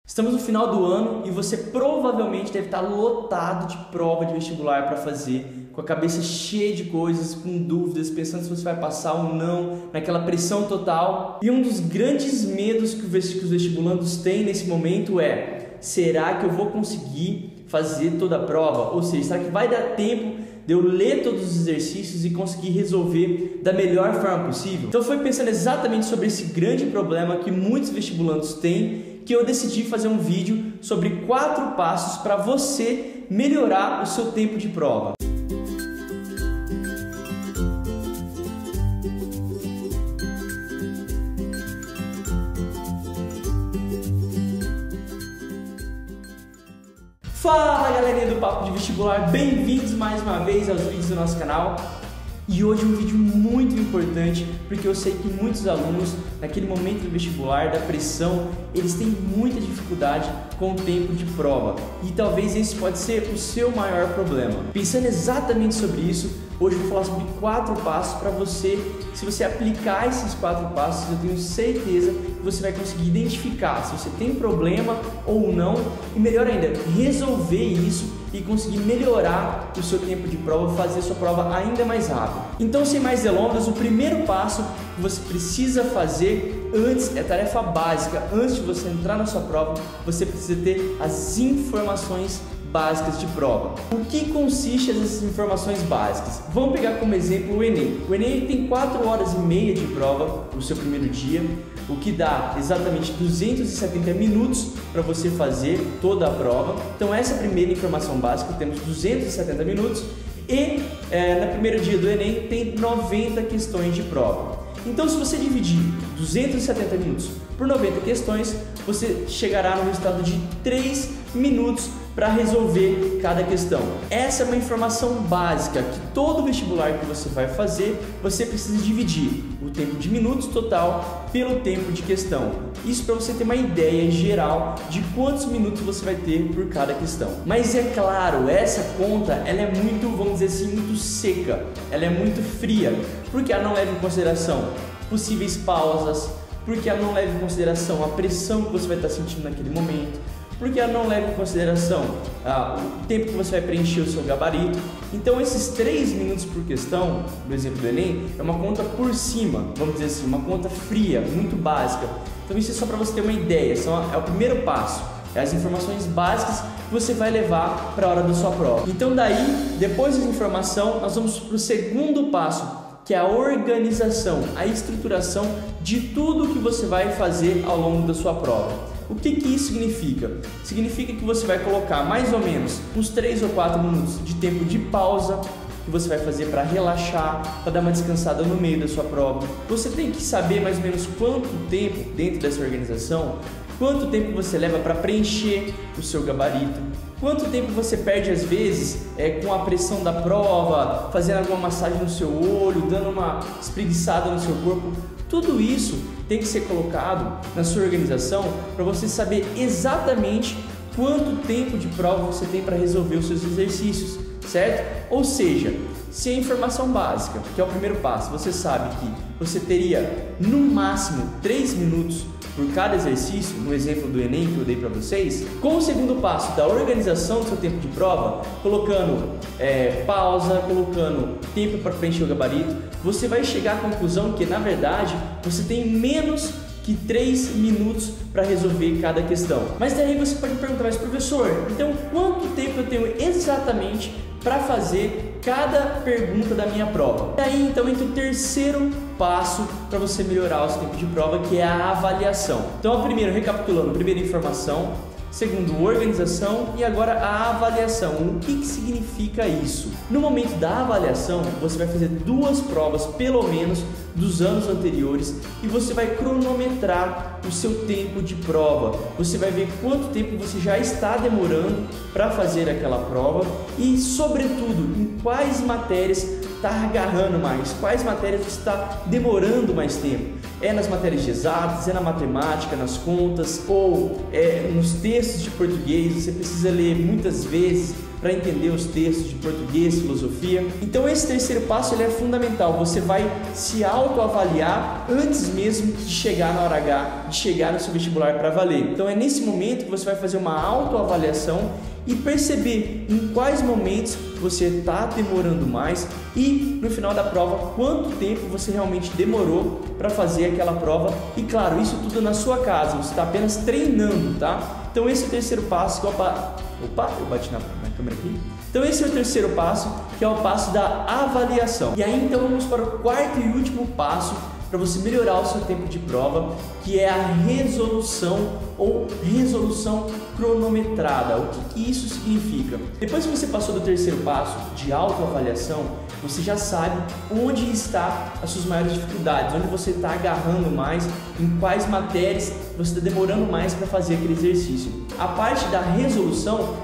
Estamos no final do ano e você provavelmente deve estar lotado de prova de vestibular para fazer, com a cabeça cheia de coisas, com dúvidas, pensando se você vai passar ou não, naquela pressão total. E um dos grandes medos que os vestibulandos têm nesse momento é: será que eu vou conseguir fazer toda a prova? Ou seja, será que vai dar tempo de eu ler todos os exercícios e conseguir resolver da melhor forma possível? Então foi pensando exatamente sobre esse grande problema que muitos vestibulandos têm que eu decidi fazer um vídeo sobre 4 passos para você melhorar o seu tempo de prova. Fala galerinha do Papo de Vestibular, bem-vindos mais uma vez aos vídeos do nosso canal. E hoje um vídeo muito importante, porque eu sei que muitos alunos, naquele momento do vestibular, da pressão, eles têm muita dificuldade com o tempo de prova. E talvez esse pode ser o seu maior problema. Pensando exatamente sobre isso, hoje eu vou falar sobre 4 passos para você. Se você aplicar esses 4 passos, eu tenho certeza que você vai conseguir identificar se você tem problema ou não. E melhor ainda, resolver isso e conseguir melhorar o seu tempo de prova, fazer a sua prova ainda mais rápido. Então, sem mais delongas, o primeiro passo que você precisa fazer antes, é tarefa básica, antes de você entrar na sua prova, você precisa ter as informações básicas de prova. O que consiste essas informações básicas? Vamos pegar como exemplo o Enem. O Enem tem 4 horas e meia de prova no seu primeiro dia, o que dá exatamente 270 minutos para você fazer toda a prova. Então essa é a primeira informação básica, temos 270 minutos e no primeiro dia do Enem tem 90 questões de prova. Então se você dividir 270 minutos por 90 questões, você chegará no resultado de 3 minutos para resolver cada questão. Essa é uma informação básica que todo vestibular que você vai fazer, você precisa dividir o tempo de minutos total pelo tempo de questão. Isso para você ter uma ideia geral de quantos minutos você vai ter por cada questão. Mas é claro, essa conta ela é muito, vamos dizer assim, muito seca, ela é muito fria, porque ela não leva em consideração possíveis pausas, porque ela não leva em consideração a pressão que você vai estar sentindo naquele momento, porque ela não leva em consideração o tempo que você vai preencher o seu gabarito. Então esses 3 minutos por questão, no exemplo do Enem, é uma conta por cima, vamos dizer assim, uma conta fria, muito básica. Então isso é só para você ter uma ideia, é o primeiro passo, é as informações básicas que você vai levar para a hora da sua prova. Então daí, depois da informação, nós vamos para o segundo passo, que é a organização, a estruturação de tudo que você vai fazer ao longo da sua prova. O que isso significa? Significa que você vai colocar mais ou menos uns 3 ou 4 minutos de tempo de pausa que você vai fazer para relaxar, para dar uma descansada no meio da sua prova. Você tem que saber mais ou menos quanto tempo dentro dessa organização, quanto tempo você leva para preencher o seu gabarito, quanto tempo você perde às vezes com a pressão da prova, fazendo alguma massagem no seu olho, dando uma espreguiçada no seu corpo. Tudo isso tem que ser colocado na sua organização para você saber exatamente quanto tempo de prova você tem para resolver os seus exercícios, certo? Ou seja, se a informação básica, que é o primeiro passo, você sabe que você teria no máximo 3 minutos por cada exercício, no exemplo do Enem que eu dei para vocês, com o segundo passo da organização do seu tempo de prova, colocando pausa, colocando tempo para preencher o gabarito, você vai chegar à conclusão que, na verdade, você tem menos que 3 minutos para resolver cada questão. Mas daí você pode perguntar, mas professor, então quanto tempo eu tenho exatamente para fazer cada pergunta da minha prova? E aí então entra o terceiro passo para você melhorar o seu tempo de prova, que é a avaliação. Então, primeiro, recapitulando, primeiro informação, segundo, organização e agora a avaliação. O que significa isso? No momento da avaliação, você vai fazer 2 provas, pelo menos, dos anos anteriores e você vai cronometrar o seu tempo de prova. Você vai ver quanto tempo você já está demorando para fazer aquela prova e, sobretudo, em quais matérias está agarrando mais, quais matérias você está demorando mais tempo. É nas matérias de exatas, é na matemática, nas contas ou nos textos de português. Você precisa ler muitas vezes, para entender os textos de português, filosofia. Então esse terceiro passo ele é fundamental, você vai se autoavaliar antes mesmo de chegar na hora H, de chegar no seu vestibular para valer. Então é nesse momento que você vai fazer uma autoavaliação e perceber em quais momentos você está demorando mais e no final da prova quanto tempo você realmente demorou para fazer aquela prova. E claro, isso tudo na sua casa, você está apenas treinando, tá? Então esse é o terceiro passo que eu bati na câmera aqui. Então esse é o terceiro passo, que é o passo da avaliação. E aí então vamos para o quarto e último passo para você melhorar o seu tempo de prova, que é a resolução ou resolução cronometrada. O que isso significa? Depois que você passou do terceiro passo de autoavaliação, você já sabe onde está as suas maiores dificuldades, onde você está agarrando mais, em quais matérias você está demorando mais para fazer aquele exercício. A parte da resolução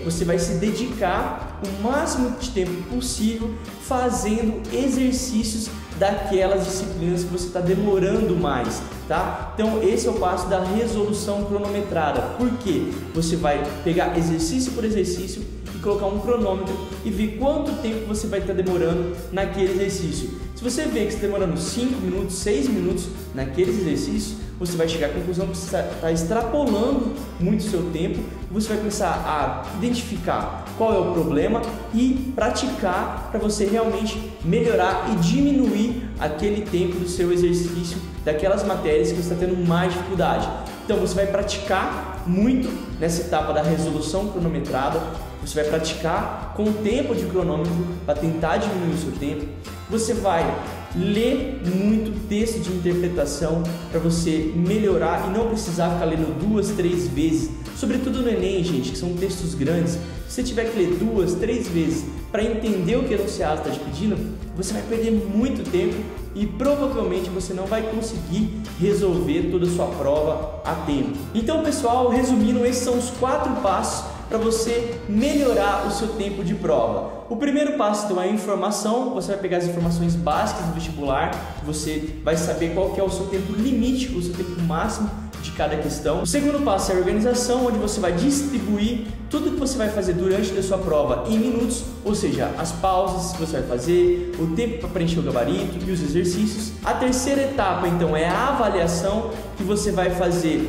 você vai se dedicar o máximo de tempo possível fazendo exercícios daquelas disciplinas que você está demorando mais, tá? Então esse é o passo da resolução cronometrada. Por quê? Você vai pegar exercício por exercício e colocar um cronômetro e ver quanto tempo você vai estar demorando naquele exercício. Se você vê que você está demorando 5 minutos, 6 minutos naqueles exercícios, você vai chegar à conclusão que você está extrapolando muito o seu tempo e você vai começar a identificar qual é o problema e praticar para você realmente melhorar e diminuir aquele tempo do seu exercício, daquelas matérias que você está tendo mais dificuldade. Então você vai praticar muito nessa etapa da resolução cronometrada, você vai praticar com o tempo de cronômetro para tentar diminuir o seu tempo, você vai ler muito texto de interpretação para você melhorar e não precisar ficar lendo 2, 3 vezes, sobretudo no Enem, gente, que são textos grandes. Se você tiver que ler 2, 3 vezes para entender o que o enunciado está te pedindo, você vai perder muito tempo e provavelmente você não vai conseguir resolver toda a sua prova a tempo. Então, pessoal, resumindo, esses são os 4 passos para você melhorar o seu tempo de prova. O primeiro passo então é a informação, você vai pegar as informações básicas do vestibular, você vai saber qual que é o seu tempo limite, o seu tempo máximo de cada questão. O segundo passo é a organização, onde você vai distribuir tudo que você vai fazer durante a sua prova em minutos, ou seja, as pausas que você vai fazer, o tempo para preencher o gabarito e os exercícios. A terceira etapa então é a avaliação, que você vai fazer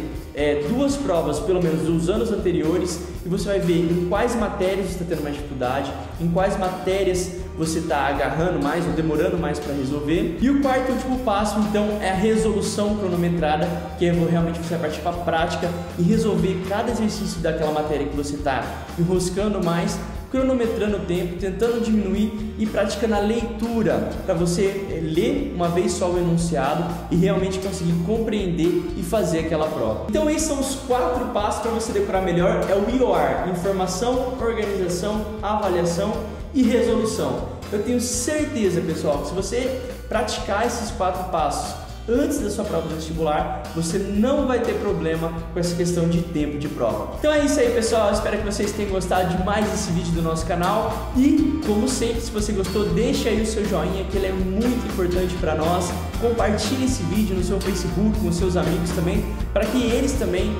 2 provas, pelo menos dos anos anteriores, e você vai ver em quais matérias você está tendo mais dificuldade, em quais matérias você está agarrando mais ou demorando mais para resolver. E o quarto e último passo, então, é a resolução cronometrada, que é realmente você vai partir para a prática e resolver cada exercício daquela matéria que você está enroscando mais, cronometrando o tempo, tentando diminuir e praticando a leitura para você ler uma vez só o enunciado e realmente conseguir compreender e fazer aquela prova. Então esses são os 4 passos para você decorar melhor, é o IOR: informação, organização, avaliação e resolução. Eu tenho certeza, pessoal, que se você praticar esses 4 passos antes da sua prova do vestibular, você não vai ter problema com essa questão de tempo de prova. Então é isso aí, pessoal, eu espero que vocês tenham gostado de mais esse vídeo do nosso canal e, como sempre, se você gostou, deixa aí o seu joinha, que ele é muito importante para nós. Compartilhe esse vídeo no seu Facebook, com seus amigos também, para que eles também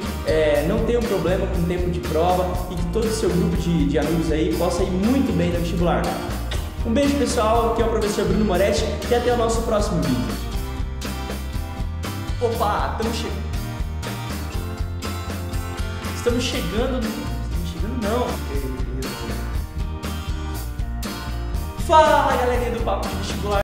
não tenham problema com o tempo de prova e que todo o seu grupo de amigos aí possa ir muito bem no vestibular. Um beijo, pessoal, aqui é o professor Bruno Moretti e até o nosso próximo vídeo. Opa, estamos chegando não. Fala, galerinha do Papo de Vestibular.